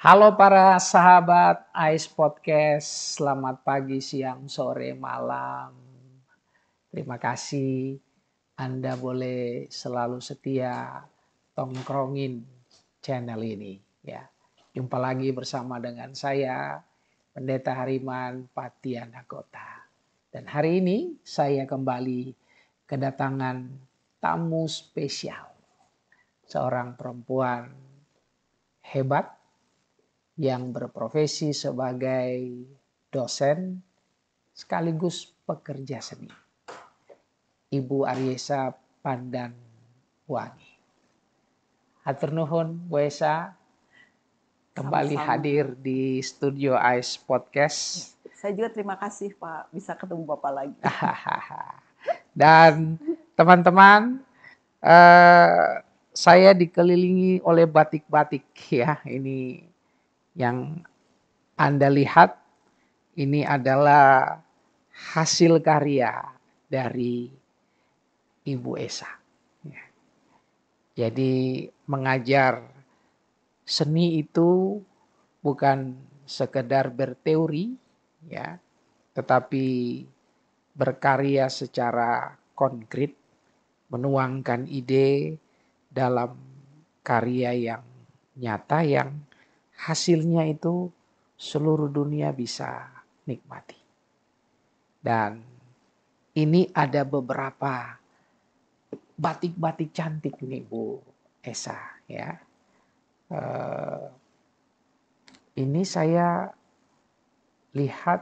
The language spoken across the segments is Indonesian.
Halo para sahabat AIS Podcast, selamat pagi, siang, sore, malam. Terima kasih Anda boleh selalu setia tongkrongin channel ini. Ya, jumpa lagi bersama dengan saya, Pendeta Hariman Patiana Kota. Dan hari ini saya kembali kedatangan tamu spesial, seorang perempuan hebat yang berprofesi sebagai dosen sekaligus pekerja seni. Ibu Aryesa Pandan Wangi. Hatur nuhun Bu Esa kembali Sama-sama. hadir di studio AIS Podcast. Saya juga terima kasih Pak bisa ketemu Bapak lagi. Dan teman-teman, saya dikelilingi oleh batik-batik ya. Ini yang Anda lihat ini adalah hasil karya dari Ibu Esa. Jadi mengajar seni itu bukan sekedar berteori, ya, tetapi berkarya secara konkret, menuangkan ide dalam karya yang nyata yang hasilnya itu seluruh dunia bisa nikmati. Dan ini ada beberapa batik-batik cantik nih Bu Esa ya. Ini saya lihat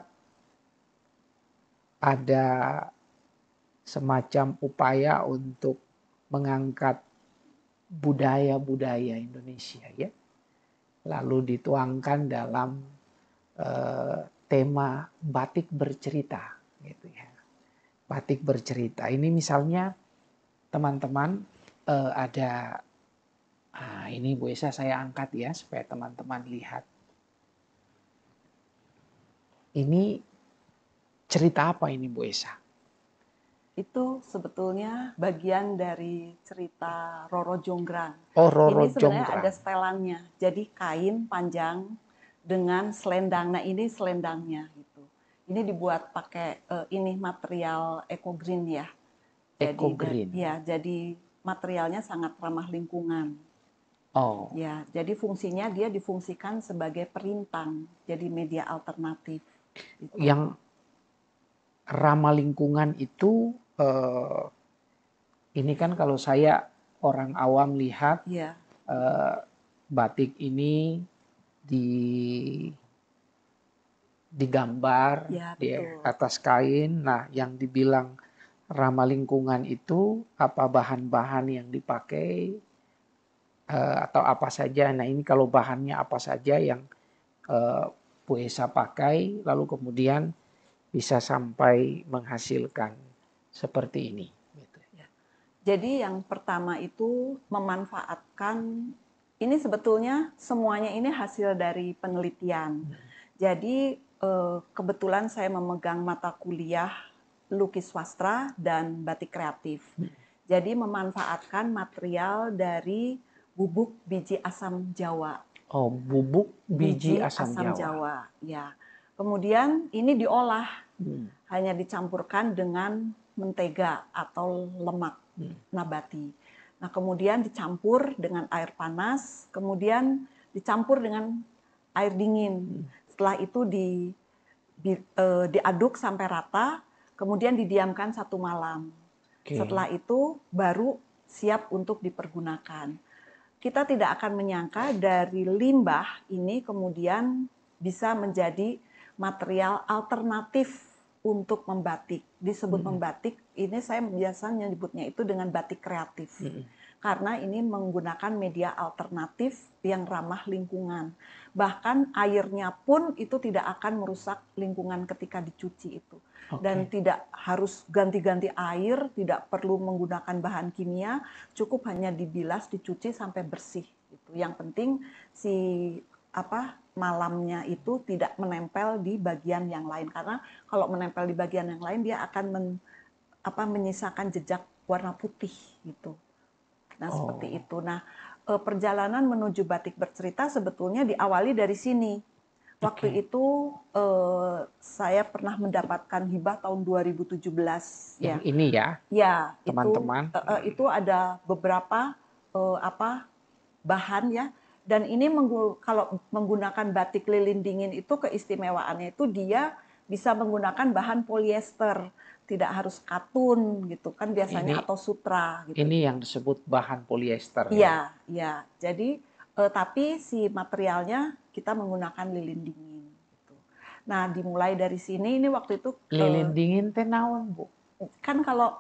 ada semacam upaya untuk mengangkat budaya-budaya Indonesia ya. Lalu dituangkan dalam tema batik bercerita gitu ya. Batik bercerita. Ini misalnya teman-teman ada ini Bu Esa saya angkat ya supaya teman-teman lihat. Ini cerita apa ini Bu Esa? Itu sebetulnya bagian dari cerita Roro Jonggrang. Oh, Roro Ini sebenarnya ada Jonggrang. setelannya. Jadi kain panjang dengan selendang. Nah ini selendangnya gitu. Ini dibuat pakai ini material eco green ya. Jadi Eco Green. jadi materialnya sangat ramah lingkungan. Oh. Ya, jadi fungsinya dia difungsikan sebagai perintang, jadi media alternatif. Gitu. Yang ramah lingkungan itu ini kan kalau saya orang awam lihat Ya. Batik ini digambar Ya, di betul. atas kain. Nah, yang dibilang ramah lingkungan itu apa bahan-bahan yang dipakai atau apa saja. Nah, ini kalau bahannya apa saja yang Bu Esa pakai, lalu kemudian bisa sampai menghasilkan seperti ini. Jadi yang pertama itu memanfaatkan, ini sebetulnya semuanya ini hasil dari penelitian. Jadi kebetulan saya memegang mata kuliah lukis wastra dan batik kreatif. Jadi memanfaatkan material dari bubuk biji asam Jawa. Oh, bubuk biji asam Jawa. Ya. Kemudian ini diolah, hanya dicampurkan dengan mentega atau lemak nabati. Nah, kemudian dicampur dengan air panas, kemudian dicampur dengan air dingin. Setelah itu diaduk sampai rata, kemudian didiamkan 1 malam. Setelah itu baru siap untuk dipergunakan. Kita tidak akan menyangka dari limbah ini kemudian bisa menjadi material alternatif untuk membatik. Disebut membatik, ini saya biasanya menyebutnya itu dengan batik kreatif. Karena ini menggunakan media alternatif yang ramah lingkungan. Bahkan airnya pun itu tidak akan merusak lingkungan ketika dicuci itu. Dan tidak harus ganti-ganti air, tidak perlu menggunakan bahan kimia, cukup hanya dibilas, dicuci sampai bersih. Yang penting si malamnya itu tidak menempel di bagian yang lain, karena kalau menempel di bagian yang lain dia akan menyisakan jejak warna putih gitu. Nah, seperti itu. Nah, perjalanan menuju batik bercerita sebetulnya diawali dari sini. Waktu itu saya pernah mendapatkan hibah tahun 2017 Yang ya. ini ya, Ya, teman-teman. itu ada beberapa bahan ya. Dan ini kalau menggunakan batik lilin dingin itu keistimewaannya itu dia bisa menggunakan bahan polyester, tidak harus katun gitu kan biasanya atau sutra gitu. Ini yang disebut bahan polyester ya. Iya, iya. Jadi tapi si materialnya kita menggunakan lilin dingin gitu. Nah, dimulai dari sini ini waktu itu Lilin dingin teh naon, Bu? Kan kalau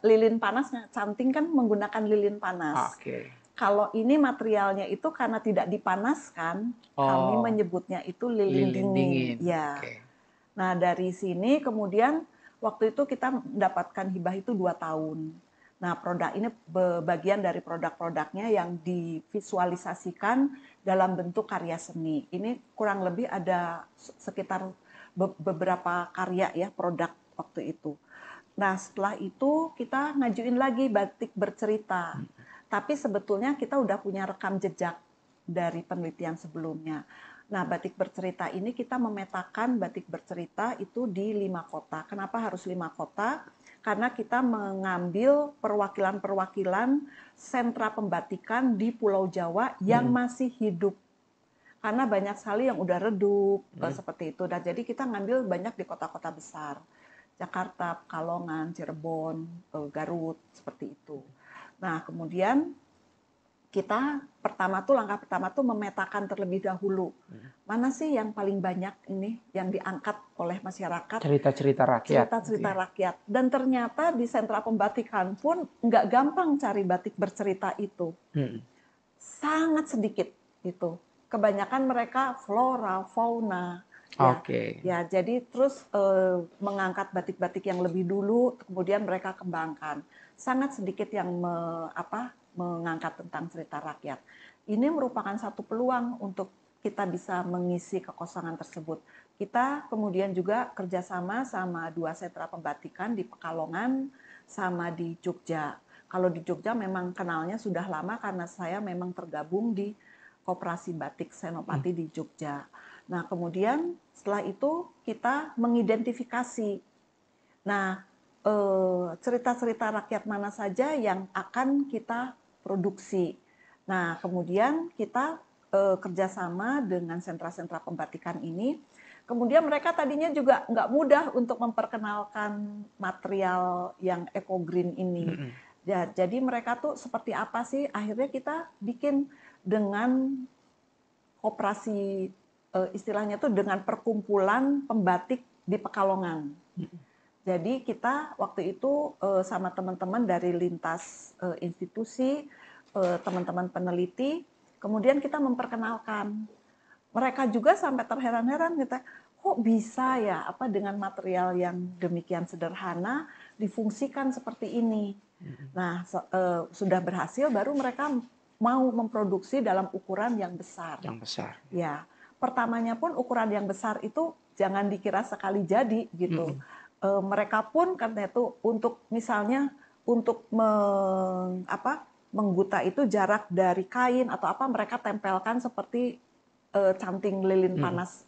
lilin panas canting kan menggunakan lilin panas. Kalau ini materialnya itu karena tidak dipanaskan, kami menyebutnya itu lilin dingin. Ya. Nah, dari sini kemudian waktu itu kita mendapatkan hibah itu 2 tahun. Nah, produk ini bagian dari produk-produknya yang divisualisasikan dalam bentuk karya seni. Ini kurang lebih ada sekitar beberapa karya ya produk waktu itu. Nah, setelah itu kita ngajuin lagi batik bercerita. Tapi sebetulnya kita udah punya rekam jejak dari penelitian sebelumnya. Nah, batik bercerita ini kita memetakan batik bercerita itu di 5 kota. Kenapa harus 5 kota? Karena kita mengambil perwakilan-perwakilan sentra pembatikan di Pulau Jawa yang masih hidup. Karena banyak sekali yang udah redup, seperti itu. Dan jadi kita ngambil banyak di kota-kota besar. Jakarta, Pekalongan, Cirebon, Garut, seperti itu. Nah, kemudian kita langkah pertama tuh memetakan terlebih dahulu. Mana sih yang paling banyak ini yang diangkat oleh masyarakat? Cerita-cerita rakyat. Cerita-cerita rakyat. Dan ternyata di sentra pembatikan pun nggak gampang cari batik bercerita itu. Sangat sedikit itu. Kebanyakan mereka flora, fauna. Ya, jadi terus mengangkat batik-batik yang lebih dulu, kemudian mereka kembangkan. Sangat sedikit yang mengangkat tentang cerita rakyat. Ini merupakan satu peluang untuk kita bisa mengisi kekosongan tersebut. Kita kemudian juga kerjasama sama 2 sentra pembatikan di Pekalongan sama di Jogja. Kalau di Jogja memang kenalnya sudah lama karena saya memang tergabung di Koperasi Batik Senopati di Jogja. Nah, kemudian setelah itu kita mengidentifikasi. Nah, cerita-cerita rakyat mana saja yang akan kita produksi. Nah, kemudian kita kerjasama dengan sentra-sentra pembatikan ini. Kemudian mereka tadinya juga nggak mudah untuk memperkenalkan material yang eco-green ini. Ya, jadi mereka tuh seperti apa sih? Akhirnya kita bikin dengan koperasi, istilahnya tuh dengan perkumpulan pembatik di Pekalongan. Jadi kita waktu itu sama teman-teman dari lintas institusi, teman-teman peneliti, kemudian kita memperkenalkan. Mereka juga sampai terheran-heran, kita kok bisa ya dengan material yang demikian sederhana difungsikan seperti ini. Nah, sudah berhasil baru mereka mau memproduksi dalam ukuran yang besar. Yang besar. Ya, pertamanya pun ukuran yang besar itu jangan dikira sekali jadi gitu. Mereka pun karena itu untuk misalnya untuk mengguta itu jarak dari kain atau apa mereka tempelkan seperti canting lilin panas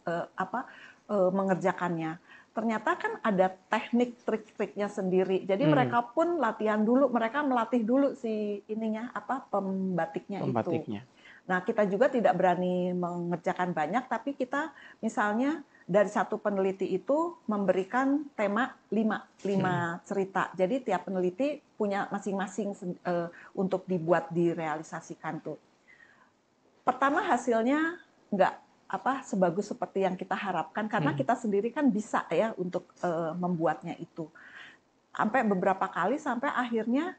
mengerjakannya. Ternyata kan ada teknik trik-triknya sendiri. Jadi mereka pun latihan dulu, mereka melatih dulu si ininya pembatiknya itu. Nah, kita juga tidak berani mengerjakan banyak, tapi kita misalnya dari satu peneliti itu memberikan tema 5 cerita. Jadi tiap peneliti punya masing-masing untuk dibuat direalisasikan tuh. Pertama hasilnya nggak sebagus seperti yang kita harapkan karena kita sendiri kan bisa ya untuk membuatnya itu. Sampai beberapa kali sampai akhirnya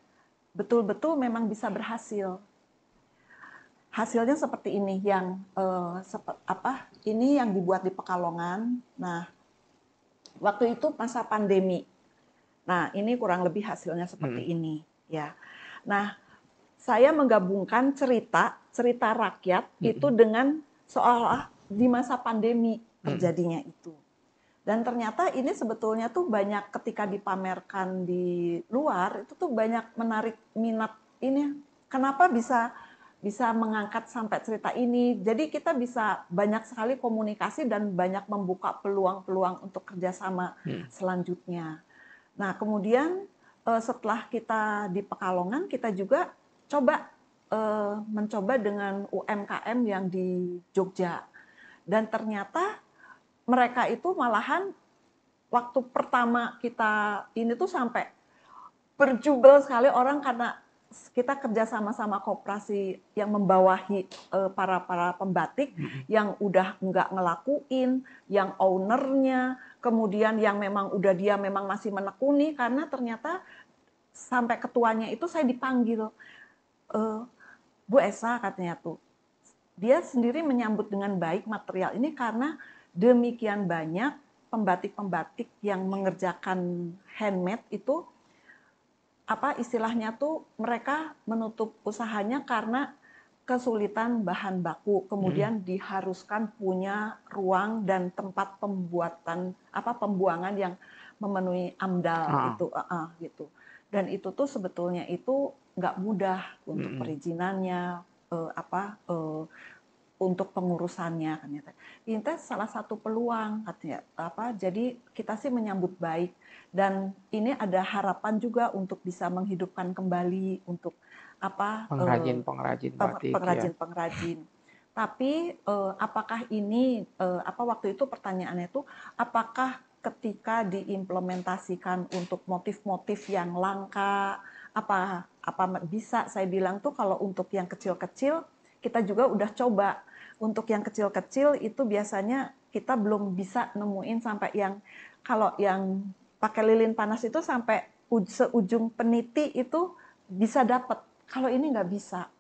betul-betul memang bisa berhasil. Hasilnya seperti ini yang ini yang dibuat di Pekalongan. Nah, waktu itu masa pandemi. Nah, ini kurang lebih hasilnya seperti ini ya. Nah, saya menggabungkan cerita rakyat itu dengan seolah di masa pandemi terjadinya itu. Dan ternyata ini sebetulnya tuh banyak ketika dipamerkan di luar itu tuh banyak menarik minat ini. Kenapa bisa bisa mengangkat sampai cerita ini. Jadi kita bisa banyak sekali komunikasi dan banyak membuka peluang-peluang untuk kerjasama selanjutnya. Nah, kemudian setelah kita di Pekalongan, kita juga mencoba dengan UMKM yang di Jogja. Dan ternyata mereka itu malahan waktu pertama kita ini tuh sampai berjubel sekali orang karena kita kerja sama-sama koperasi yang membawahi para pembatik yang udah nggak ngelakuin, yang ownernya, kemudian yang memang udah dia memang masih menekuni karena ternyata sampai ketuanya itu saya dipanggil, Bu Esa katanya tuh, dia sendiri menyambut dengan baik material ini karena demikian banyak pembatik-pembatik yang mengerjakan handmade itu apa istilahnya tuh mereka menutup usahanya karena kesulitan bahan baku, kemudian diharuskan punya ruang dan tempat pembuangan yang memenuhi AMDAL gitu. Dan itu tuh sebetulnya itu nggak mudah untuk perizinannya, untuk pengurusannya kan ya. Ini salah satu peluang katanya jadi kita sih menyambut baik dan ini ada harapan juga untuk bisa menghidupkan kembali untuk pengrajin batik pengrajin. Tapi apakah ini waktu itu pertanyaannya itu apakah ketika diimplementasikan untuk motif-motif yang langka apa bisa saya bilang tuh kalau untuk yang kecil-kecil kita juga udah coba. Untuk yang kecil-kecil itu biasanya kita belum bisa nemuin sampai yang kalau yang pakai lilin panas itu sampai seujung peniti itu bisa dapat. Kalau ini nggak bisa.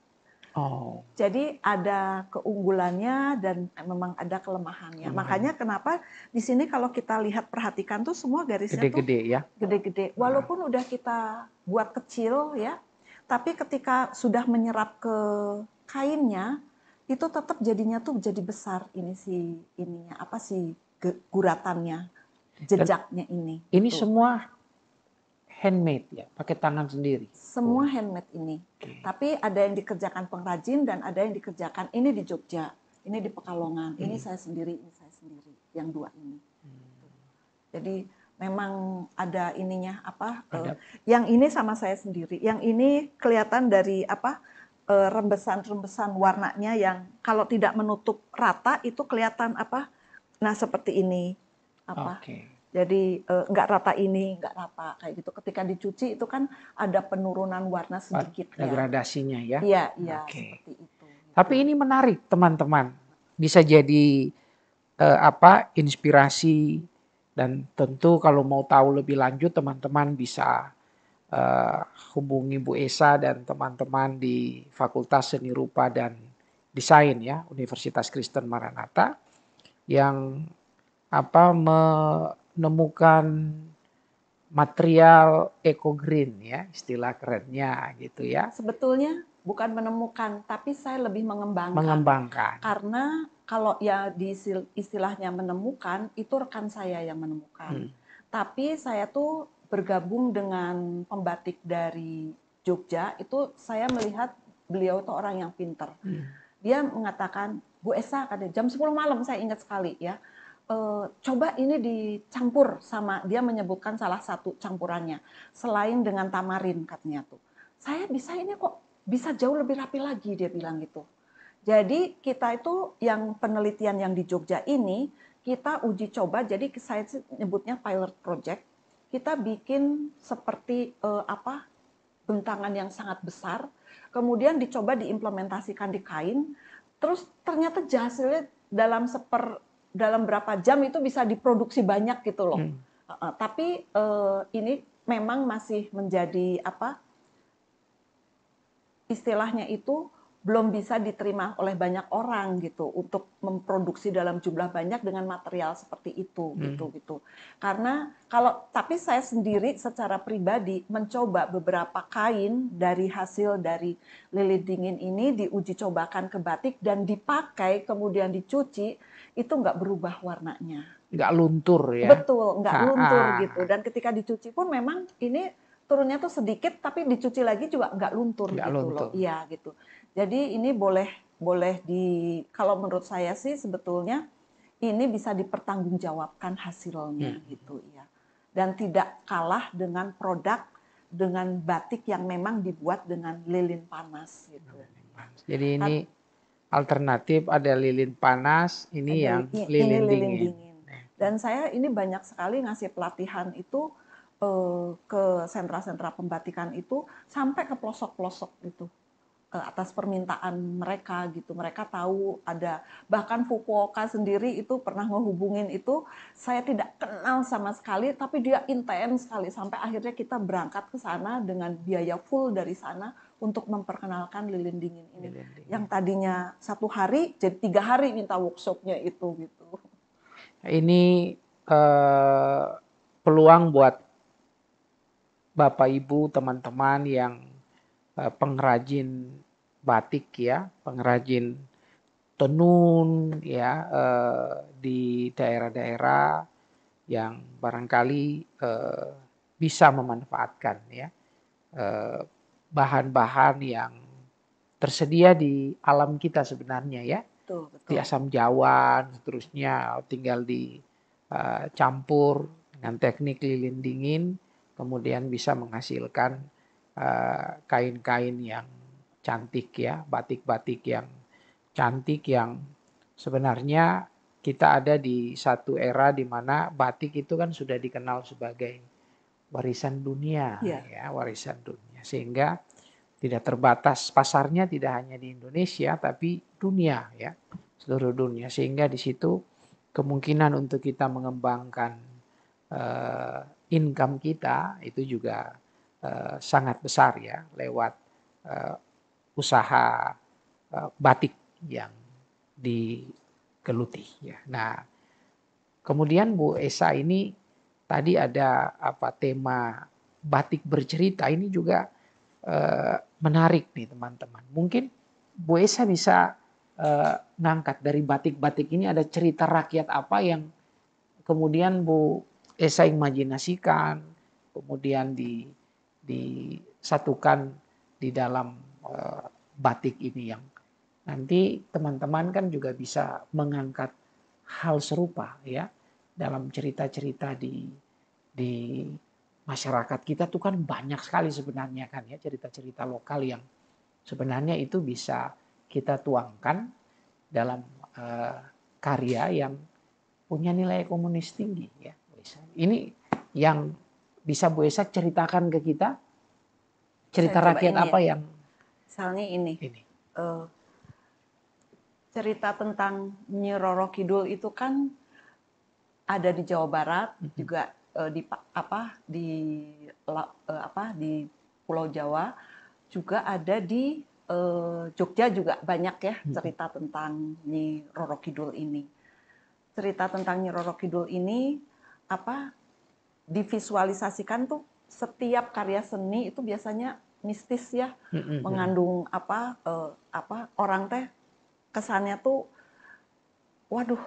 Jadi ada keunggulannya dan memang ada kelemahannya. Makanya kenapa di sini kalau kita lihat perhatikan tuh semua garisnya gede-gede ya. Gede-gede. Walaupun udah kita buat kecil ya, tapi ketika sudah menyerap ke kainnya itu tetap jadinya tuh jadi besar guratannya, jejaknya ini. Ini semua handmade ya, pakai tangan sendiri. Semua handmade ini. Tapi ada yang dikerjakan pengrajin dan ada yang dikerjakan ini di Jogja, ini di Pekalongan, ini saya sendiri, yang dua ini. Jadi memang ada ininya yang ini sama saya sendiri, yang ini kelihatan dari rembesan-rembesan warnanya yang kalau tidak menutup rata itu kelihatan nah seperti ini jadi nggak rata ini nggak rata kayak gitu ketika dicuci itu kan ada penurunan warna sedikit gradasinya ya. Iya seperti itu. Tapi ini menarik teman-teman, bisa jadi inspirasi dan tentu kalau mau tahu lebih lanjut teman-teman bisa hubungi Bu Esa dan teman-teman di Fakultas Seni Rupa dan Desain ya Universitas Kristen Maranatha yang menemukan material eco green ya istilah kerennya gitu ya. Sebetulnya bukan menemukan tapi saya lebih mengembangkan. Karena kalau ya di istilahnya menemukan itu rekan saya yang menemukan. Tapi saya tuh bergabung dengan pembatik dari Jogja, itu saya melihat beliau itu orang yang pintar. Dia mengatakan, Bu Esa, katanya, jam 10 malam saya ingat sekali ya, coba ini dicampur sama, dia menyebutkan salah satu campurannya, selain dengan tamarin katanya tuh. Saya bisa ini kok, bisa jauh lebih rapi lagi dia bilang gitu. Jadi kita itu yang penelitian yang di Jogja ini, kita uji coba, jadi saya nyebutnya pilot project, kita bikin seperti bentangan yang sangat besar, kemudian dicoba diimplementasikan di kain, terus ternyata hasilnya dalam berapa jam itu bisa diproduksi banyak gitu loh. Tapi ini memang masih menjadi istilahnya itu belum bisa diterima oleh banyak orang gitu untuk memproduksi dalam jumlah banyak dengan material seperti itu gitu. Karena tapi saya sendiri secara pribadi mencoba beberapa kain dari hasil dari lilin dingin ini diuji cobakan ke batik dan dipakai kemudian dicuci itu nggak berubah warnanya. Nggak luntur ya. Betul, nggak luntur gitu. Dan ketika dicuci pun memang ini turunnya tuh sedikit tapi dicuci lagi juga nggak luntur gitu loh. Iya gitu. Jadi ini boleh kalau menurut saya sih sebetulnya ini bisa dipertanggungjawabkan hasilnya gitu ya. Dan tidak kalah dengan produk dengan batik yang memang dibuat dengan lilin panas gitu. Jadi ini alternatif, ada lilin panas, ini yang lilin dingin. Dan saya ini banyak sekali ngasih pelatihan itu ke sentra-sentra pembatikan itu sampai ke pelosok-pelosok itu atas permintaan mereka gitu. Mereka tahu ada, bahkan Fukuoka sendiri itu pernah ngehubungin itu, saya tidak kenal sama sekali tapi dia intens sekali sampai akhirnya kita berangkat ke sana dengan biaya full dari sana untuk memperkenalkan lilin dingin ini. Yang tadinya 1 hari jadi 3 hari minta workshopnya itu gitu. Ini peluang buat Bapak Ibu, teman-teman yang pengrajin batik ya, pengrajin tenun ya, di daerah-daerah yang barangkali bisa memanfaatkan ya bahan-bahan yang tersedia di alam kita sebenarnya ya. Betul. Di asam jawa, seterusnya tinggal dicampur dengan teknik lilin dingin, kemudian bisa menghasilkan kain-kain yang cantik ya, batik-batik yang cantik yang sebenarnya kita ada di satu era di mana batik itu kan sudah dikenal sebagai warisan dunia ya, warisan dunia. Sehingga tidak terbatas pasarnya, tidak hanya di Indonesia tapi dunia ya, seluruh dunia. Sehingga di situ kemungkinan untuk kita mengembangkan income kita itu juga sangat besar ya lewat usaha batik yang digeluti ya. Nah, kemudian Bu Esa ini tadi ada tema batik bercerita, ini juga menarik nih teman-teman. Mungkin Bu Esa bisa ngangkat dari batik-batik ini ada cerita rakyat apa yang kemudian Bu Esa imajinasikan, kemudian disatukan di dalam batik ini yang nanti teman-teman kan juga bisa mengangkat hal serupa ya dalam cerita-cerita di masyarakat kita tuh kan banyak sekali sebenarnya kan ya cerita-cerita lokal yang sebenarnya itu bisa kita tuangkan dalam karya yang punya nilai ekonomis tinggi ya. Ini yang bisa Bu Esa ceritakan ke kita cerita rakyat apa ya? Yang misalnya ini. Cerita tentang Nyi Roro Kidul itu kan ada di Jawa Barat juga di Pulau Jawa, juga ada di Jogja juga banyak ya cerita tentang Nyi Roro Kidul ini. Cerita tentang Nyi Roro Kidul ini divisualisasikan tuh setiap karya seni itu biasanya mistis ya, mengandung orang teh kesannya tuh waduh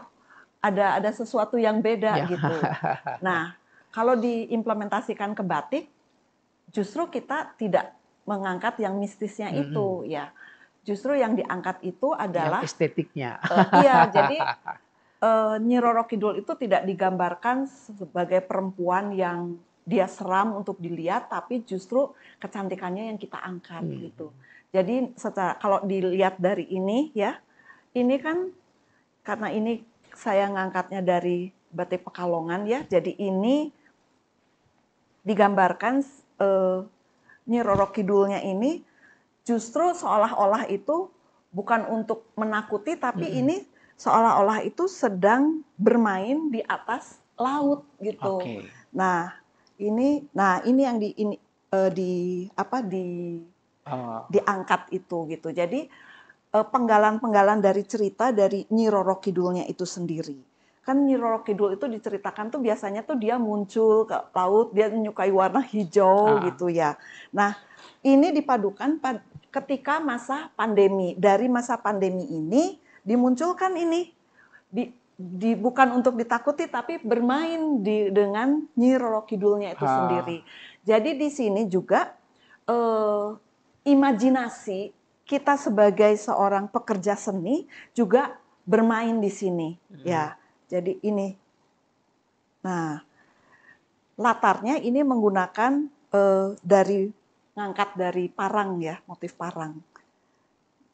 ada sesuatu yang beda gitu. Nah, kalau diimplementasikan ke batik justru kita tidak mengangkat yang mistisnya itu ya. Justru yang diangkat itu adalah yang estetiknya. Iya, jadi Nyi Roro Kidul itu tidak digambarkan sebagai perempuan yang dia seram untuk dilihat, tapi justru kecantikannya yang kita angkat gitu. Jadi kalau dilihat dari ini ya, ini kan karena ini saya ngangkatnya dari batik Pekalongan ya, jadi ini digambarkan Nyi Roro Kidulnya ini justru seolah-olah itu bukan untuk menakuti, tapi ini seolah-olah itu sedang bermain di atas laut gitu. Nah ini yang diangkat itu gitu. Jadi penggalan-penggalan dari cerita dari Nyi Roro Kidulnya itu sendiri. Kan Nyi Roro Kidul itu diceritakan tuh biasanya tuh dia muncul ke laut, dia menyukai warna hijau gitu ya. Nah ini dipadukan ketika masa pandemi. Dari masa pandemi ini dimunculkan ini bukan untuk ditakuti tapi bermain dengan Nyi Roro Kidulnya itu sendiri. Jadi di sini juga imajinasi kita sebagai seorang pekerja seni juga bermain di sini, ya. Jadi ini, nah latarnya ini menggunakan ngangkat dari parang ya, motif parang.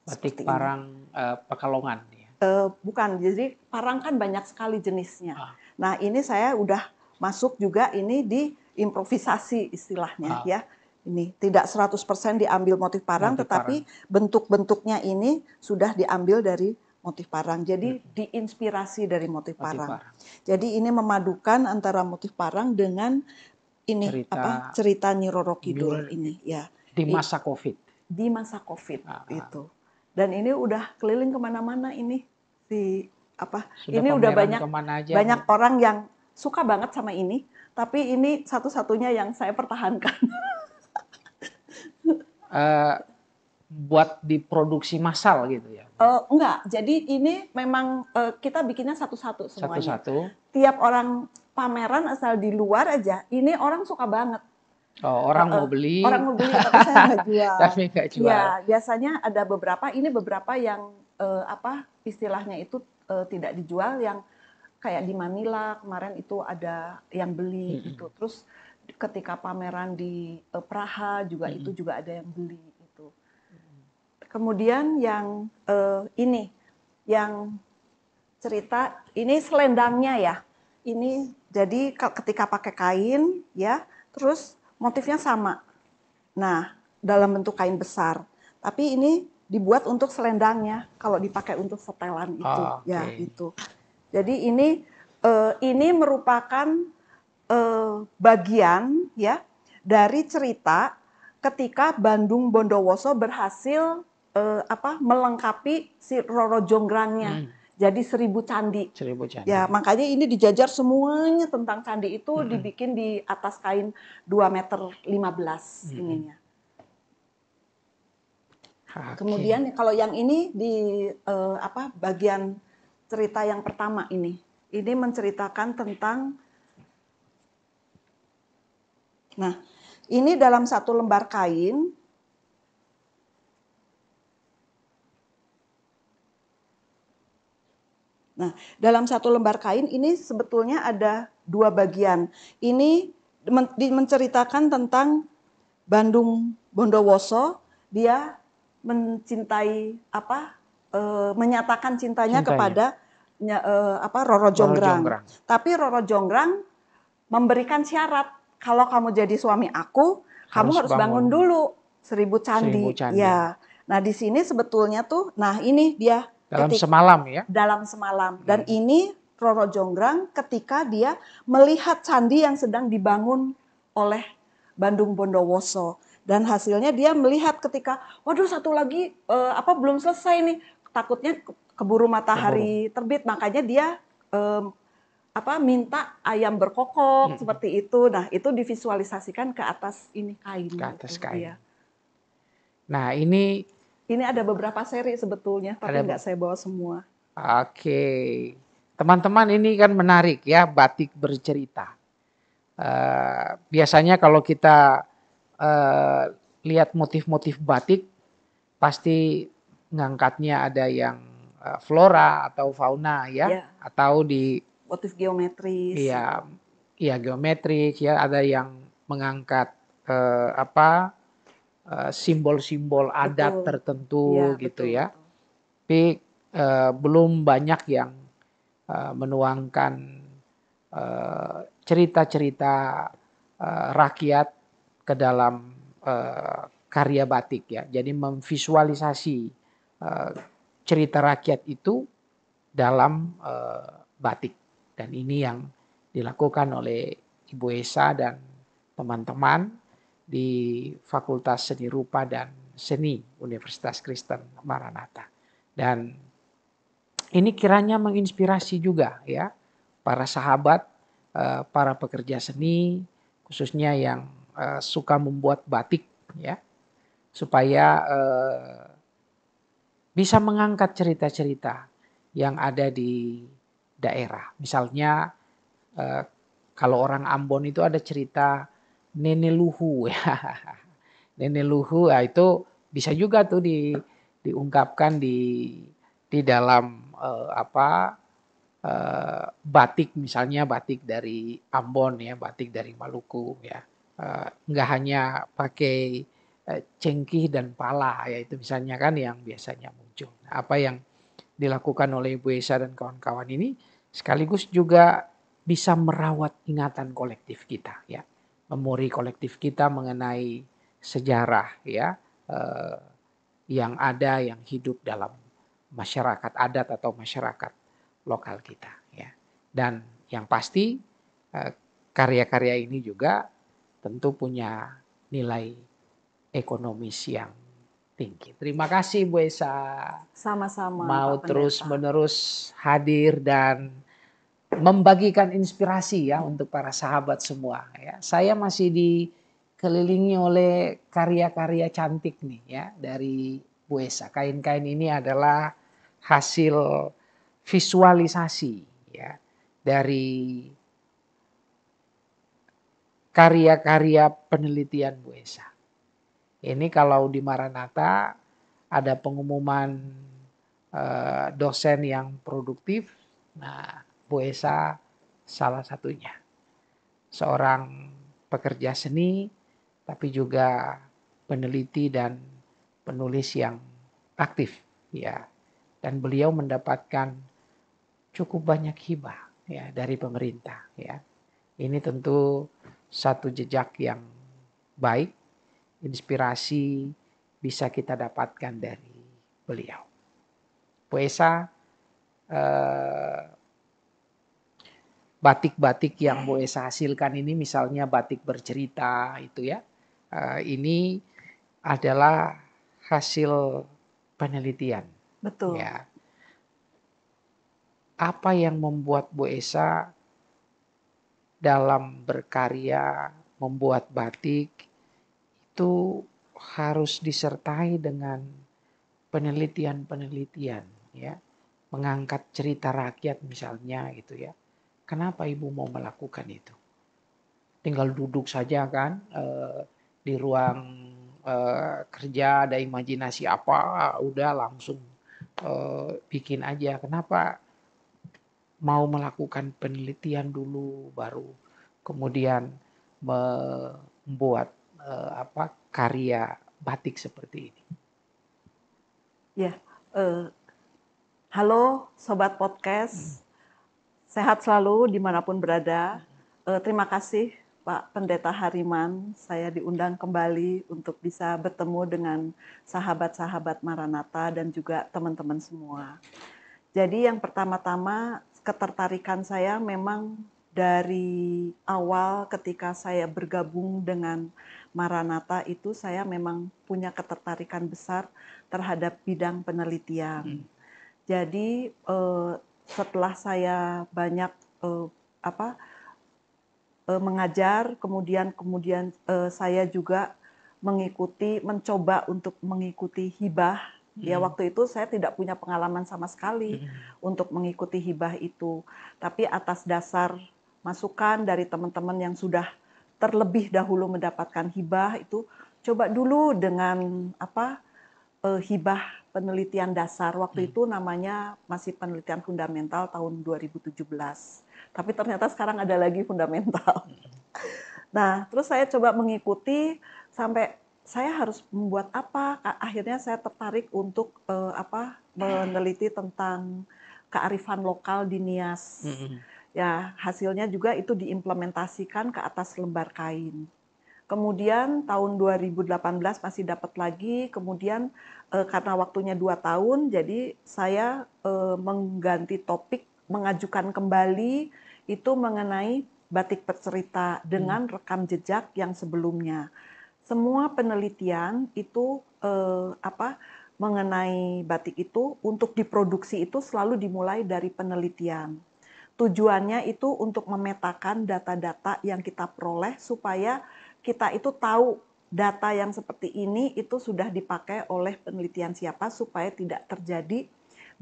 Batik parang Pekalongan. Ya. Bukan, jadi parang kan banyak sekali jenisnya. Nah ini saya udah masuk juga ini di improvisasi istilahnya ya. Ini tidak 100% diambil motif parang, tetapi bentuk-bentuknya ini sudah diambil dari motif parang. Jadi diinspirasi dari motif parang. Jadi ini memadukan antara motif parang dengan ini cerita Nyi Roro Kidul ini ya. Di masa COVID. Di masa COVID itu. Dan ini udah keliling kemana-mana ini ini udah banyak orang yang suka banget sama ini. Tapi ini satu-satunya yang saya pertahankan. Buat diproduksi massal gitu ya? Enggak, jadi ini memang kita bikinnya satu-satu semuanya. Satu-satu. Tiap orang pameran asal di luar aja, ini orang suka banget. Orang mau beli. Orang mau beli, tapi saya nggak jual. Tapi nggak jual. Ya, biasanya ada beberapa yang istilahnya itu tidak dijual, yang kayak di Manila kemarin itu ada yang beli gitu. Terus ketika pameran di Praha juga itu juga ada yang beli itu. Kemudian yang ini, yang cerita ini selendangnya ya. Ini jadi ketika pakai kain ya, terus motifnya sama. Nah, dalam bentuk kain besar. Tapi ini dibuat untuk selendangnya kalau dipakai untuk setelan itu ya itu. Jadi ini merupakan bagian ya dari cerita ketika Bandung Bondowoso berhasil melengkapi si Roro Jonggrangnya. Jadi 1000 candi. 1000 candi. Ya, makanya ini dijajar semuanya tentang candi itu dibikin di atas kain 2,15 meter ininya. Kemudian kalau yang ini di bagian cerita yang pertama ini menceritakan tentang, nah ini dalam satu lembar kain. Nah, dalam satu lembar kain ini sebetulnya ada 2 bagian. Ini menceritakan tentang Bandung Bondowoso, dia mencintai menyatakan cintanya kepada Roro Jonggrang. Tapi Roro Jonggrang memberikan syarat, kalau kamu jadi suami aku, kamu harus bangun dulu 1000 candi. Ya. Nah, di sini sebetulnya tuh, nah ini dia dalam semalam ya. Dalam semalam. Dan ini Roro Jonggrang ketika dia melihat candi yang sedang dibangun oleh Bandung Bondowoso. Dan hasilnya dia melihat ketika, waduh satu lagi belum selesai nih. Takutnya keburu matahari terbit. Makanya dia minta ayam berkokok seperti itu. Nah itu divisualisasikan ke atas ini kain. Ke atas gitu, kain. ya. Nah ini ada beberapa seri sebetulnya, tapi nggak saya bawa semua. Oke, teman-teman ini kan menarik ya, batik bercerita. Biasanya kalau kita lihat motif-motif batik, pasti ngangkatnya ada yang flora atau fauna ya, atau di motif geometris. Iya geometris ya, ada yang mengangkat simbol-simbol adat tertentu gitu ya. Tapi belum banyak yang menuangkan cerita-cerita rakyat ke dalam karya batik ya. Jadi memvisualisasi cerita rakyat itu dalam batik. Dan ini yang dilakukan oleh Ibu Esa dan teman-teman di Fakultas Seni Rupa dan Seni Universitas Kristen Maranatha. Dan ini kiranya menginspirasi juga ya para sahabat, para pekerja seni, khususnya yang suka membuat batik ya, supaya bisa mengangkat cerita-cerita yang ada di daerah. Misalnya kalau orang Ambon itu ada cerita Nenek Luhu ya. Nenek Luhu itu bisa juga tuh diungkapkan di dalam batik, misalnya batik dari Ambon ya, batik dari Maluku ya. Nggak hanya pakai cengkih dan pala ya, itu misalnya kan yang biasanya muncul. Apa yang dilakukan oleh Ibu Esa dan kawan-kawan ini sekaligus juga bisa merawat ingatan kolektif kita ya, memori kolektif kita mengenai sejarah ya, eh, yang ada yang hidup dalam masyarakat adat atau masyarakat lokal kita ya. Dan yang pasti eh, karya-karya ini juga tentu punya nilai ekonomis yang tinggi. Terima kasih Bu Esa. Sama-sama Mau Pak Pendeta. terus-menerus hadir dan membagikan inspirasi ya untuk para sahabat semua ya. Saya masih dikelilingi oleh karya-karya cantik nih ya dari Bu Esa. Kain-kain ini adalah hasil visualisasi ya dari karya-karya penelitian Bu Esa. Ini kalau di Maranatha ada pengumuman dosen yang produktif. Nah, Bu Esa salah satunya. Seorang pekerja seni, tapi juga peneliti dan penulis yang aktif. Ya. Dan beliau mendapatkan cukup banyak hibah ya dari pemerintah. Ya. Ini tentu satu jejak yang baik, inspirasi bisa kita dapatkan dari beliau. Bu Esa, batik-batik yang Bu Esa hasilkan ini misalnya batik bercerita itu ya, ini adalah hasil penelitian. Betul. Ya. Apa yang membuat Bu Esa dalam berkarya membuat batik itu harus disertai dengan penelitian-penelitian ya, mengangkat cerita rakyat misalnya gitu ya. Kenapa Ibu mau melakukan itu? Tinggal duduk saja kan di ruang kerja, ada imajinasi apa, udah langsung bikin aja. Kenapa mau melakukan penelitian dulu baru kemudian membuat karya batik seperti ini? Ya, halo Sobat Podcast, sehat selalu dimanapun berada. Terima kasih Pak Pendeta Hariman, saya diundang kembali untuk bisa bertemu dengan sahabat-sahabat Maranatha dan juga teman-teman semua. Jadi yang pertama-tama ketertarikan saya memang dari awal ketika saya bergabung dengan Maranatha itu saya memang punya ketertarikan besar terhadap bidang penelitian. Jadi setelah saya banyak mengajar, kemudian saya juga mencoba untuk mengikuti hibah. Ya waktu itu saya tidak punya pengalaman sama sekali untuk mengikuti hibah itu. Tapi atas dasar masukan dari teman-teman yang sudah terlebih dahulu mendapatkan hibah itu, coba dulu dengan hibah penelitian dasar. Waktu itu namanya masih penelitian fundamental tahun 2017. Tapi ternyata sekarang ada lagi fundamental. Nah, terus saya coba mengikuti sampai saya harus membuat apa? Akhirnya saya tertarik untuk meneliti tentang kearifan lokal di Nias. Ya, hasilnya juga itu diimplementasikan ke atas lembar kain. Kemudian tahun 2018 masih dapat lagi, kemudian karena waktunya 2 tahun, jadi saya mengganti topik, mengajukan kembali itu mengenai batik bercerita dengan rekam jejak yang sebelumnya. Semua penelitian itu mengenai batik itu untuk diproduksi itu selalu dimulai dari penelitian. Tujuannya itu untuk memetakan data-data yang kita peroleh supaya kita itu tahu data yang seperti ini itu sudah dipakai oleh penelitian siapa supaya tidak terjadi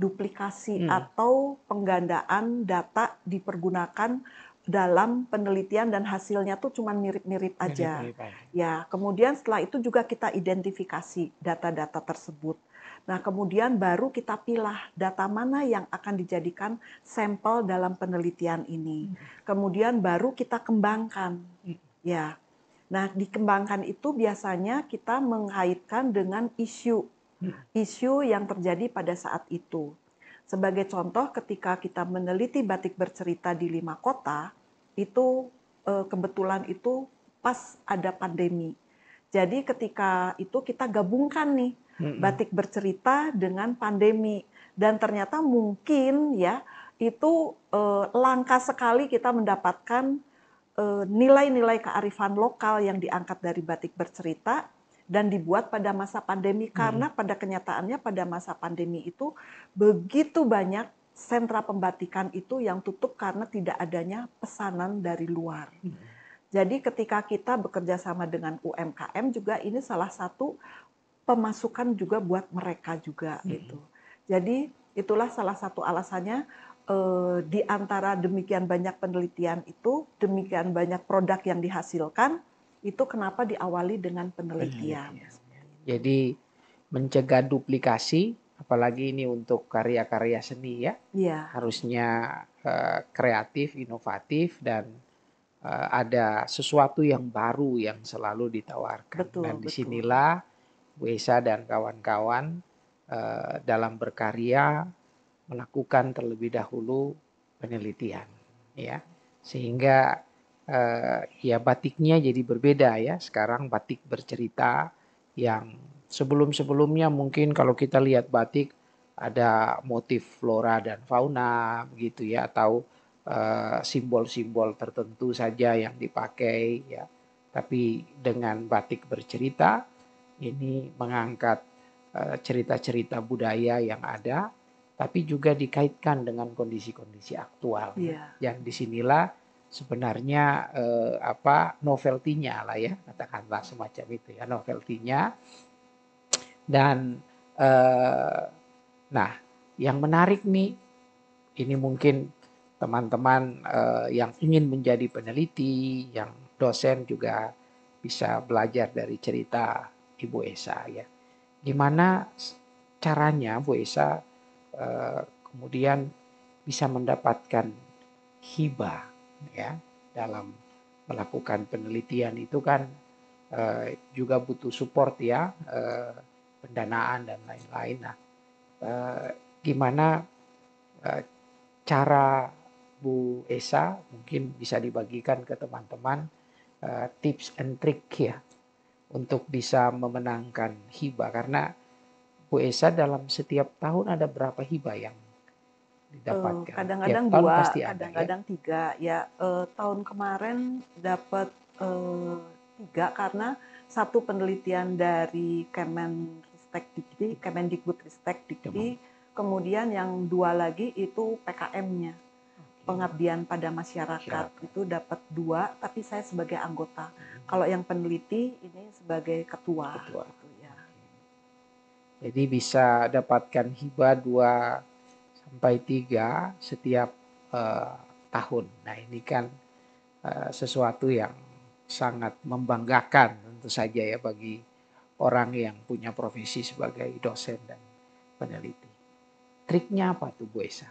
duplikasi atau penggandaan data dipergunakan dalam penelitian dan hasilnya tuh cuma mirip-mirip aja. Mirip-mirip aja. Ya, kemudian setelah itu juga kita identifikasi data-data tersebut. Nah, kemudian baru kita pilah data mana yang akan dijadikan sampel dalam penelitian ini. Kemudian baru kita kembangkan. Ya. Nah, dikembangkan itu biasanya kita mengaitkan dengan isu yang terjadi pada saat itu. Sebagai contoh, ketika kita meneliti batik bercerita di 5 kota, itu kebetulan itu pas ada pandemi. Jadi ketika itu kita gabungkan nih batik bercerita dengan pandemi, dan ternyata mungkin ya itu langka sekali kita mendapatkan nilai-nilai kearifan lokal yang diangkat dari batik bercerita dan dibuat pada masa pandemi, karena pada kenyataannya pada masa pandemi itu begitu banyak sentra pembatikan itu yang tutup karena tidak adanya pesanan dari luar. Jadi ketika kita bekerja sama dengan UMKM juga, ini salah satu pemasukan juga buat mereka juga gitu. Jadi itulah salah satu alasannya di antara demikian banyak penelitian itu, demikian banyak produk yang dihasilkan, itu kenapa diawali dengan penelitian. Jadi mencegah duplikasi, apalagi ini untuk karya-karya seni ya. Iya. Harusnya kreatif, inovatif, dan ada sesuatu yang baru yang selalu ditawarkan. Betul, Dan betul. disinilah Bu Esa dan kawan-kawan dalam berkarya melakukan terlebih dahulu penelitian, ya, sehingga ya batiknya jadi berbeda ya. Sekarang batik bercerita yang sebelum-sebelumnya mungkin kalau kita lihat batik ada motif flora dan fauna begitu ya, atau simbol-simbol tertentu saja yang dipakai ya. Tapi dengan batik bercerita ini mengangkat cerita-cerita budaya yang ada, tapi juga dikaitkan dengan kondisi-kondisi aktual. Yang disinilah sebenarnya novelty-nya lah ya, katakanlah semacam itu ya, novelty-nya. Dan nah, yang menarik nih, ini mungkin teman-teman yang ingin menjadi peneliti, yang dosen juga bisa belajar dari cerita Ibu Esa ya. Gimana caranya Bu Esa kemudian bisa mendapatkan hibah ya dalam melakukan penelitian itu kan juga butuh support ya, pendanaan dan lain-lain. Nah, gimana cara Bu Esa mungkin bisa dibagikan ke teman-teman tips and trick ya untuk bisa memenangkan hibah, karena Bu Esa dalam setiap tahun ada berapa hibah yang didapatkan? Kadang-kadang tiap tahun 2, pasti ada kadang-kadang ya? 3 ya. Tahun kemarin dapat 3 karena satu penelitian dari Kemendikbudristek-Dikti, kemudian yang 2 lagi itu PKM-nya, pengabdian pada masyarakat. Itu dapat 2, tapi saya sebagai anggota. Kalau yang peneliti ini sebagai ketua. Gitu ya. Jadi bisa dapatkan hibah 2 sampai 3 setiap tahun. Nah ini kan sesuatu yang sangat membanggakan tentu saja ya bagi orang yang punya profesi sebagai dosen dan peneliti. Triknya apa tuh Bu Esa?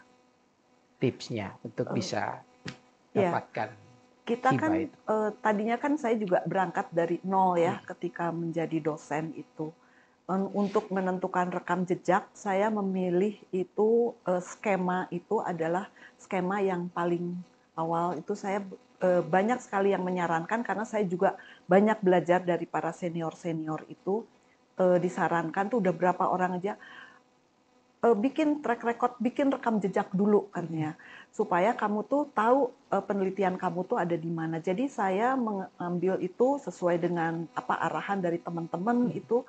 Tipsnya untuk bisa dapatkan kita hibah kan itu? Tadinya kan saya juga berangkat dari nol ya ketika menjadi dosen itu. Untuk menentukan rekam jejak, saya memilih itu skema itu adalah skema yang paling awal. Itu saya banyak sekali yang menyarankan, karena saya juga banyak belajar dari para senior-senior itu. Disarankan tuh udah berapa orang aja, bikin track record, bikin rekam jejak dulu katanya, supaya kamu tuh tahu penelitian kamu tuh ada di mana. Jadi saya mengambil itu sesuai dengan arahan dari teman-teman itu,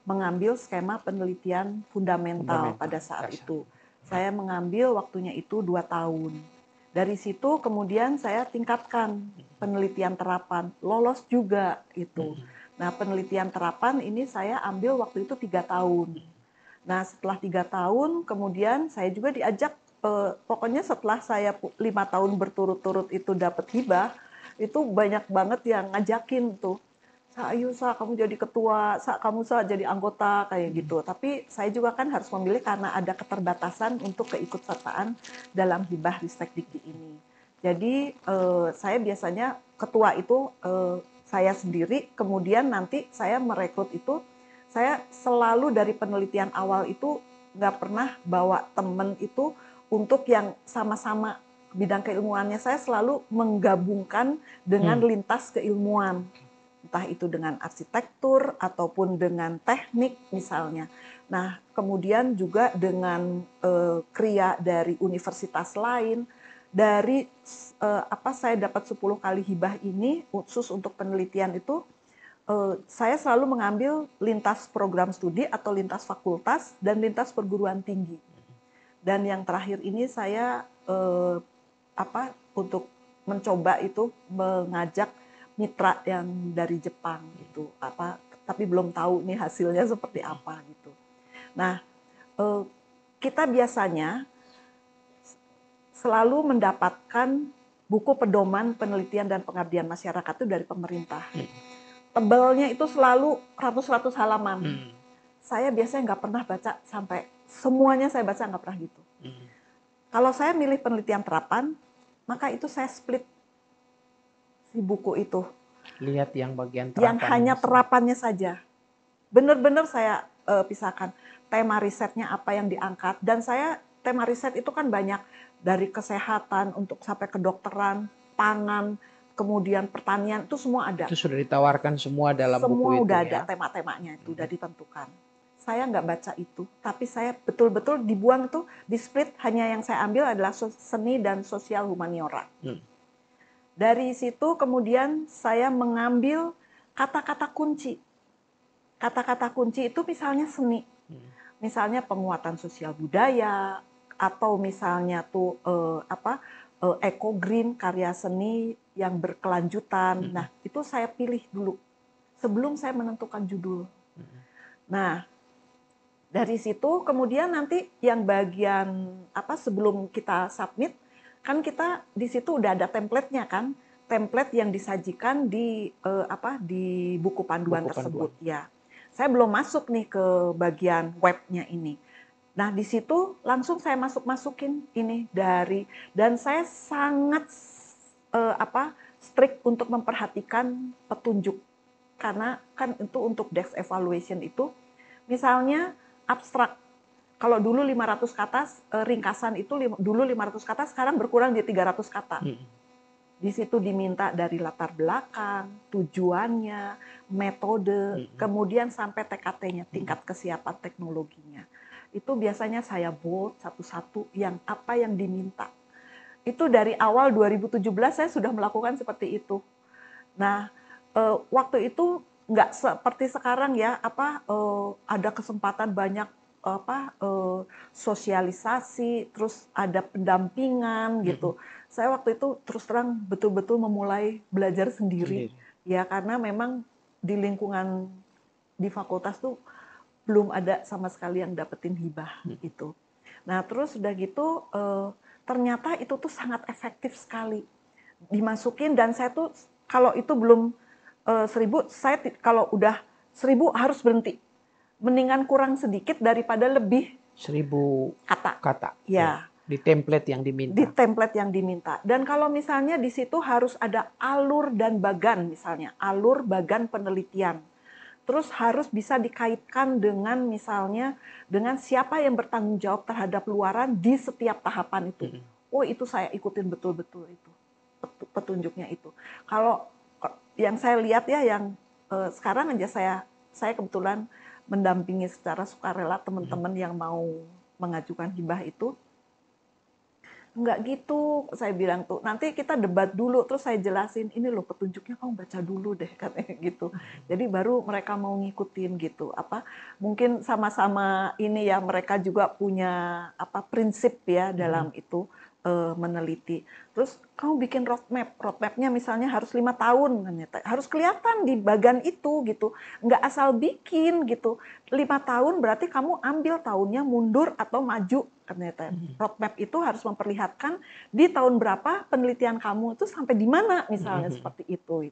mengambil skema penelitian fundamental pada saat itu. Saya mengambil waktunya itu 2 tahun. Dari situ kemudian saya tingkatkan penelitian terapan, lolos juga itu. Nah, penelitian terapan ini saya ambil waktu itu 3 tahun. Nah, setelah 3 tahun, kemudian saya juga diajak pokoknya setelah saya 5 tahun berturut-turut itu dapat hibah, itu banyak banget yang ngajakin tuh, ayo Sa, kamu jadi ketua, Sa, kamu Sa, jadi anggota, kayak gitu. Tapi saya juga kan harus memilih karena ada keterbatasan untuk keikutsertaan dalam hibah Ristek Dikti ini. Jadi saya biasanya ketua itu saya sendiri, kemudian nanti saya merekrut itu, saya selalu dari penelitian awal itu nggak pernah bawa temen itu untuk yang sama-sama bidang keilmuannya, saya selalu menggabungkan dengan lintas keilmuan. Entah itu dengan arsitektur ataupun dengan teknik misalnya. Nah, kemudian juga dengan kria dari universitas lain, dari saya dapat 10 kali hibah ini khusus untuk penelitian itu, saya selalu mengambil lintas program studi atau lintas fakultas dan lintas perguruan tinggi. Dan yang terakhir ini saya untuk mencoba itu mengajak mitra yang dari Jepang gitu, tapi belum tahu nih hasilnya seperti apa gitu. Nah, kita biasanya selalu mendapatkan buku pedoman penelitian dan pengabdian masyarakat itu dari pemerintah. Tebalnya itu selalu ratus-ratus halaman. Saya biasanya nggak pernah baca sampai semuanya, saya baca nggak pernah gitu. Kalau saya milih penelitian terapan, maka itu saya split si buku itu. Lihat yang bagian terapan. Yang hanya terapannya saja. Benar-benar saya pisahkan. Tema risetnya apa yang diangkat. Dan saya tema riset itu kan banyak. Dari kesehatan untuk sampai kedokteran, pangan, kemudian pertanian, itu semua ada. Itu sudah ditawarkan semua dalam buku itu. Semua udah ada tema-temanya itu, udah ditentukan. Saya nggak baca itu, tapi saya betul-betul dibuang tuh, di split, hanya yang saya ambil adalah seni dan sosial humaniora. Dari situ kemudian saya mengambil kata-kata kunci. Kata-kata kunci itu misalnya seni. Misalnya penguatan sosial budaya, atau misalnya tuh eco green, karya seni yang berkelanjutan. Nah, itu saya pilih dulu sebelum saya menentukan judul. Nah, dari situ kemudian nanti yang bagian sebelum kita submit, kan kita di situ udah ada template-nya kan, template yang disajikan di di buku panduan tersebut ya. Saya belum masuk nih ke bagian webnya ini. Nah, di situ langsung saya masukin ini dan saya sangat strict untuk memperhatikan petunjuk. Karena kan itu untuk desk evaluation itu misalnya abstrak. Kalau dulu 500 kata, ringkasan itu dulu 500 kata, sekarang berkurang jadi 300 kata. Di situ diminta dari latar belakang, tujuannya, metode, kemudian sampai TKT-nya, tingkat kesiapan teknologinya. Itu biasanya saya bold satu-satu yang apa yang diminta. Itu dari awal 2017 saya sudah melakukan seperti itu. Nah, waktu itu nggak seperti sekarang ya, ada kesempatan banyak sosialisasi, terus ada pendampingan gitu. Saya waktu itu terus terang betul-betul memulai belajar sendiri. Ya karena memang di lingkungan di fakultas tuh belum ada sama sekali yang dapetin hibah gitu. Nah terus udah gitu ternyata itu tuh sangat efektif sekali dimasukin, dan saya tuh kalau itu belum 1000, saya kalau udah 1000 harus berhenti. Mendingan kurang sedikit daripada lebih 1000 kata. Ya. Di template yang diminta. Di template yang diminta. Dan kalau misalnya di situ harus ada alur dan bagan misalnya, alur bagan penelitian. Terus harus bisa dikaitkan dengan misalnya dengan siapa yang bertanggung jawab terhadap luaran di setiap tahapan itu. Oh, itu saya ikutin betul-betul itu. Petunjuknya itu. Kalau yang saya lihat ya, yang sekarang aja saya kebetulan mendampingi secara sukarela teman-teman yang mau mengajukan hibah itu, enggak gitu, saya bilang tuh, nanti kita debat dulu, terus saya jelasin, ini loh petunjuknya kamu baca dulu deh, katanya gitu. Jadi baru mereka mau ngikutin gitu. Mungkin sama-sama ini ya, mereka juga punya prinsip ya dalam itu. meneliti. Terus kamu bikin roadmapnya misalnya harus 5 tahun, harus kelihatan di bagian itu gitu, nggak asal bikin gitu. 5 tahun berarti kamu ambil tahunnya mundur atau maju, ternyata. Roadmap itu harus memperlihatkan di tahun berapa penelitian kamu itu sampai di mana misalnya seperti itu.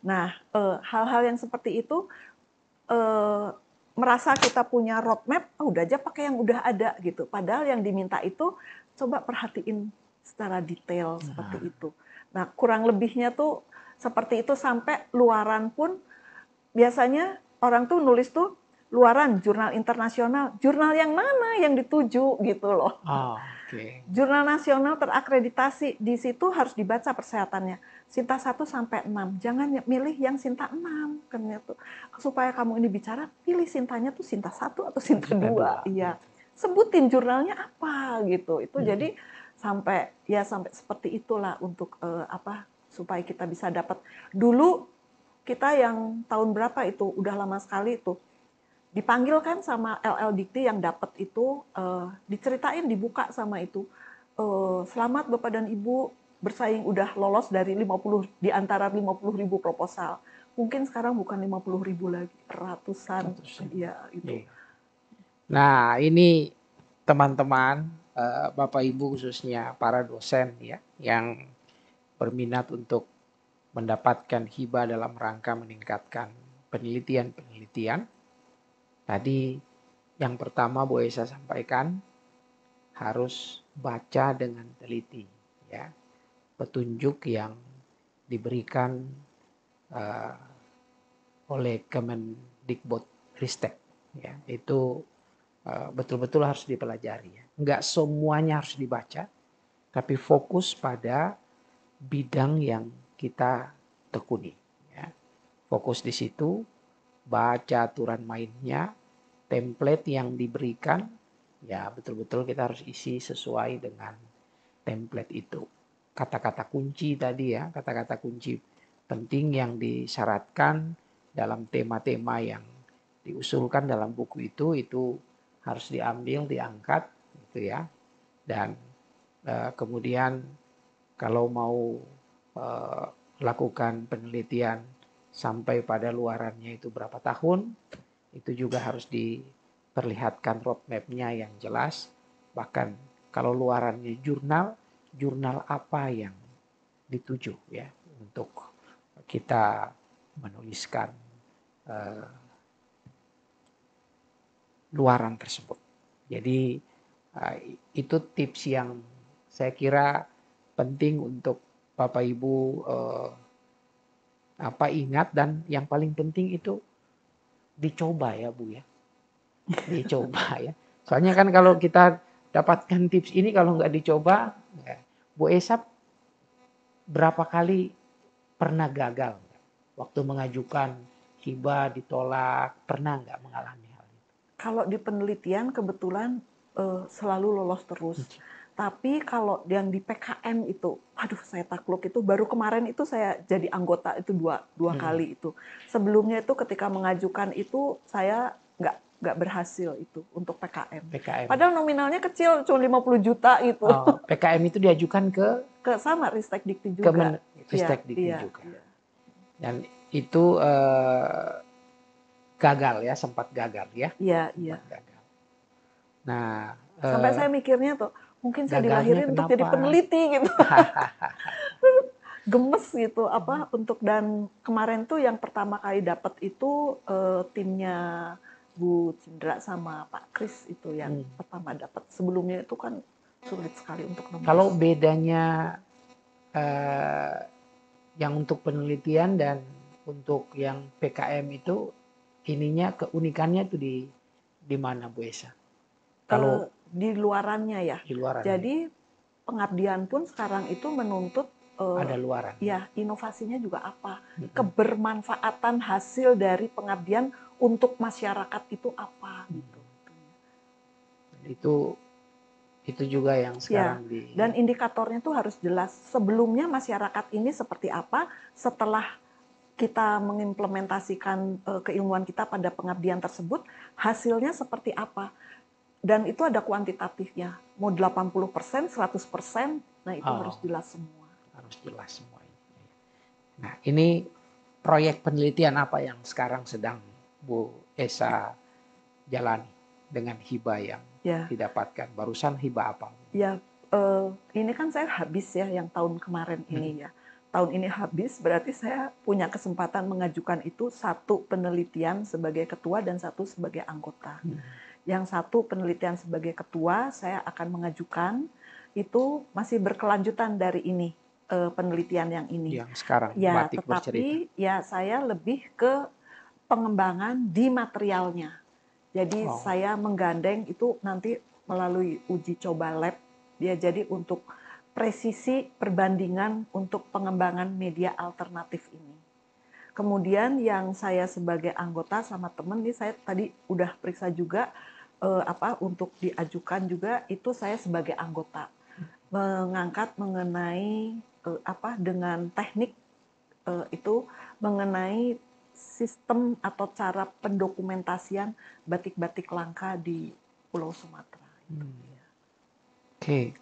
Nah, hal-hal yang seperti itu merasa kita punya roadmap, udah aja pakai yang udah ada gitu. Padahal yang diminta itu coba perhatiin secara detail seperti itu. Nah, kurang lebihnya tuh seperti itu sampai luaran pun biasanya orang tuh nulis tuh luaran jurnal internasional, jurnal yang mana yang dituju gitu loh. Jurnal nasional terakreditasi, di situ harus dibaca persyaratannya. Sinta 1 sampai 6. Jangan milih yang Sinta 6 kan itu. Supaya kamu ini bicara, pilih Sintanya tuh Sinta 1 atau Sinta 2. Iya. Sebutin jurnalnya apa gitu. Itu jadi sampai seperti itulah untuk supaya kita bisa dapat. Dulu kita yang tahun berapa itu udah lama sekali itu dipanggil kan sama LL Dikti yang dapat itu, diceritain, dibuka sama itu, selamat Bapak dan Ibu bersaing udah lolos dari 50 di antara 50.000 proposal. Mungkin sekarang bukan 50.000 lagi, ratusan. Ya, itu. Nah, ini teman-teman, Bapak Ibu khususnya para dosen ya yang berminat untuk mendapatkan hibah dalam rangka meningkatkan penelitian. Tadi yang pertama Bu Esa sampaikan harus baca dengan teliti ya. Petunjuk yang diberikan oleh Kemendikbudristek ya, itu betul-betul harus dipelajari ya. Enggak semuanya harus dibaca, tapi fokus pada bidang yang kita tekuni ya. Fokus di situ, baca aturan mainnya, template yang diberikan ya betul-betul kita harus isi sesuai dengan template itu. Kata-kata kunci tadi ya, kata-kata kunci penting yang disyaratkan dalam tema-tema yang diusulkan dalam buku itu harus diambil, diangkat gitu ya. Dan kemudian kalau mau lakukan penelitian sampai pada luarannya itu berapa tahun, itu juga harus diperlihatkan roadmap-nya yang jelas. Bahkan kalau luarannya jurnal apa yang dituju ya untuk kita menuliskan luaran tersebut. Jadi itu tips yang saya kira penting untuk Bapak Ibu ingat, dan yang paling penting itu dicoba ya Bu ya. Dicoba ya. Soalnya kan kalau kita dapatkan tips ini kalau nggak dicoba, ya, Bu Esa berapa kali pernah gagal waktu mengajukan hibah ditolak, pernah nggak mengalami hal itu? Kalau di penelitian kebetulan selalu lolos terus. Tapi kalau yang di PKM itu, aduh saya takluk itu. Baru kemarin itu saya jadi anggota itu dua kali itu. Sebelumnya itu ketika mengajukan itu saya nggak berhasil itu untuk PKM. Padahal nominalnya kecil, cuma 50 juta gitu. Oh, PKM itu diajukan ke sama Ristek Dikti juga. Ristek Dikti juga. Iya. Dan itu gagal ya, sempat gagal ya. Iya. Gagal. Nah, sampai saya mikirnya tuh, mungkin saya dilahirin untuk jadi peneliti gitu. Gemes gitu untuk, dan kemarin tuh yang pertama kali dapat itu timnya Bu Cindra sama Pak Kris itu yang pertama dapat. Sebelumnya itu kan sulit sekali untuk nembus. Kalau bedanya yang untuk penelitian dan untuk yang PKM itu ininya keunikannya itu di mana Bu Esa? Kalau di luarannya ya. Di luarannya. Jadi pengabdian pun sekarang itu menuntut ada luaran. Ya, inovasinya juga apa? Kebermanfaatan hasil dari pengabdian untuk masyarakat itu apa gitu. Itu juga yang sekarang dan indikatornya tuh harus jelas. Sebelumnya masyarakat ini seperti apa, setelah kita mengimplementasikan keilmuan kita pada pengabdian tersebut, hasilnya seperti apa. dan itu ada kuantitatifnya. Mau 80%, 100%, nah itu harus jelas semua. Harus jelas semua. Nah, ini proyek penelitian apa yang sekarang sedang Bu Esa jalani dengan hibah yang didapatkan? Barusan hibah apa? Ya, ini kan saya habis ya yang tahun kemarin ini ya. Tahun ini habis, berarti saya punya kesempatan mengajukan itu satu penelitian sebagai ketua dan satu sebagai anggota. Yang satu penelitian sebagai ketua saya akan mengajukan itu masih berkelanjutan dari ini penelitian yang ini. Yang sekarang ya, Batik tetapi Bercerita. Ya saya lebih ke pengembangan di materialnya. Jadi saya menggandeng itu nanti melalui uji coba lab. Dia jadi untuk presisi perbandingan untuk pengembangan media alternatif ini. Kemudian yang saya sebagai anggota sama teman ini saya tadi udah periksa juga untuk diajukan juga itu saya sebagai anggota mengangkat mengenai dengan teknik itu mengenai sistem atau cara pendokumentasian batik-batik langka di Pulau Sumatera. Oke.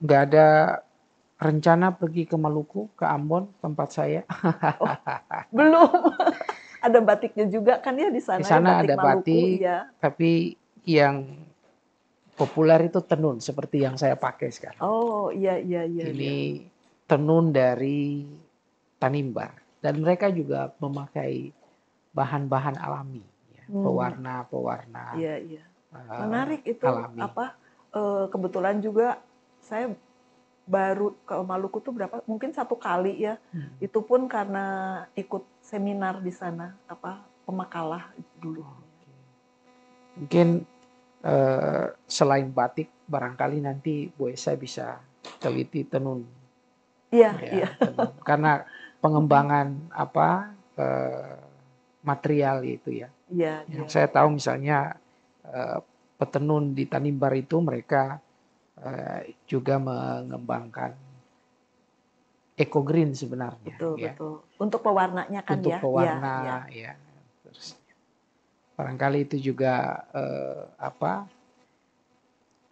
Nggak ada rencana pergi ke Maluku, ke Ambon, tempat saya? Belum. Ada batiknya juga kan ya di sana. Di sana ya, batik ada Maluku, batik, ya. tapi yang populer itu tenun seperti yang saya pakai sekarang. Oh, iya. Ini tenun dari Tanimbar dan mereka juga memakai bahan-bahan alami, pewarna-pewarna. Iya. Menarik itu alami. kebetulan juga saya baru ke Maluku tuh mungkin 1 kali ya. Itu pun karena ikut seminar di sana pemakalah dulu. Mungkin selain batik barangkali nanti Bu Esa bisa teliti tenun. Iya. Tenun. Karena pengembangan material itu ya. Yang saya tahu misalnya petenun di Tanimbar itu mereka juga mengembangkan eco-green sebenarnya. Betul. Untuk pewarnanya kan untuk ya. Untuk pewarna ya. Terus barangkali itu juga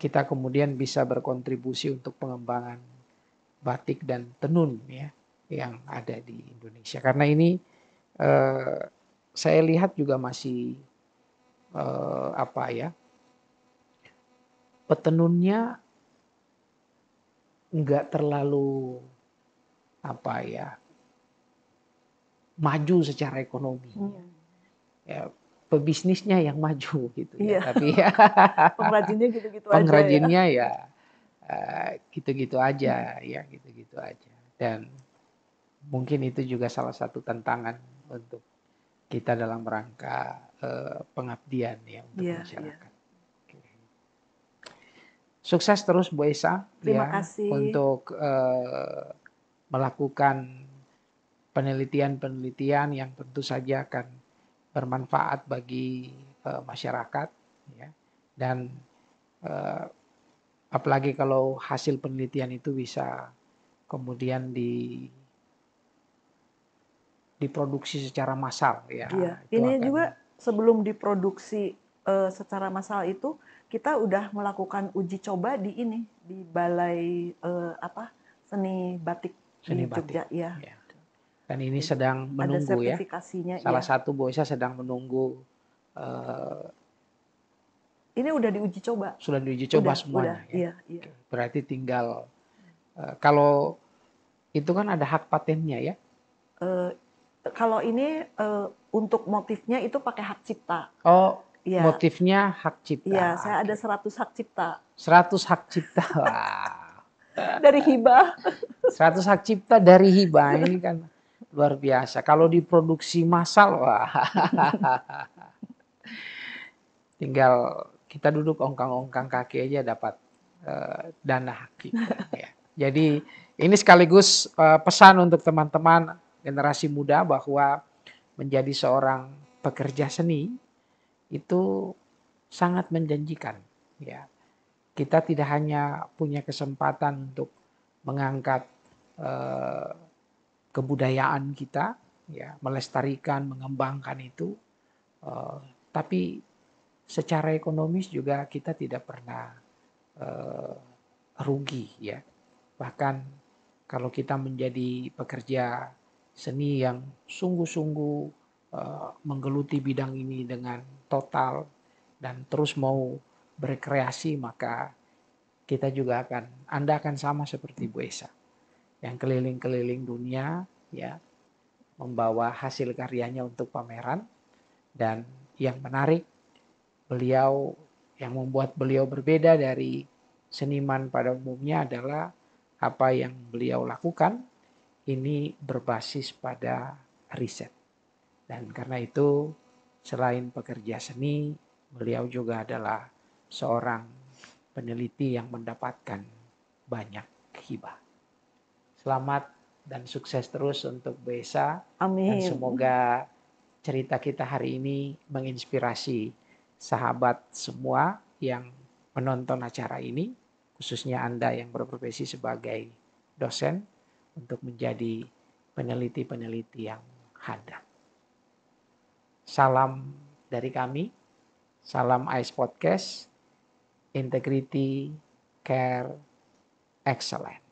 kita kemudian bisa berkontribusi untuk pengembangan batik dan tenun ya yang ada di Indonesia. Karena ini saya lihat juga masih petenunnya nggak terlalu maju secara ekonomi. Ya, pebisnisnya yang maju gitu ya. Tapi pengrajinnya gitu-gitu aja. Pengrajinnya ya gitu-gitu aja ya, gitu-gitu aja. Dan mungkin itu juga salah satu tantangan untuk kita dalam rangka pengabdian ya untuk masyarakat. Sukses terus Bu Esa. Terima kasih. Untuk melakukan penelitian-penelitian yang tentu saja akan bermanfaat bagi masyarakat ya. Dan apalagi kalau hasil penelitian itu bisa kemudian diproduksi secara massal ya. Iya. Ini juga sebelum diproduksi secara massal itu kita udah melakukan uji coba di Balai Seni Batik di Jogja ya. Dan ini sedang menunggu ya. Salah satu Bu Esa sedang menunggu. Ini udah diuji coba. Sudah diuji coba semuanya. Iya. Berarti tinggal kalau itu kan ada hak patennya ya. Kalau ini untuk motifnya itu pakai hak cipta. Oh, ya. Motifnya hak cipta. Iya, saya ada 100 hak cipta. 100 hak cipta. Wow. Dari hibah. 100 hak cipta dari hibah ini kan luar biasa. Kalau diproduksi massal, wah. Tinggal kita duduk ongkang-ongkang kaki aja dapat dana hak cipta. Ya. Jadi ini sekaligus pesan untuk teman-teman generasi muda bahwa menjadi seorang pekerja seni itu sangat menjanjikan. Ya, kita tidak hanya punya kesempatan untuk mengangkat kebudayaan kita, ya, melestarikan, mengembangkan itu, tapi secara ekonomis juga kita tidak pernah rugi ya. Bahkan kalau kita menjadi pekerja seni yang sungguh-sungguh menggeluti bidang ini dengan total dan terus mau berkreasi, maka Anda akan sama seperti Bu Esa yang keliling-keliling dunia ya, membawa hasil karyanya untuk pameran. Dan yang menarik, yang membuat beliau berbeda dari seniman pada umumnya adalah apa yang beliau lakukan ini berbasis pada riset. Dan karena itu selain pekerja seni, beliau juga adalah seorang peneliti yang mendapatkan banyak hibah. Selamat dan sukses terus untuk Besa. Dan Amin. semoga cerita kita hari ini menginspirasi sahabat semua yang menonton acara ini, khususnya Anda yang berprofesi sebagai dosen, untuk menjadi peneliti-peneliti yang handal. Salam dari kami, salam AIS Podcast, Integrity, Care, Excellence.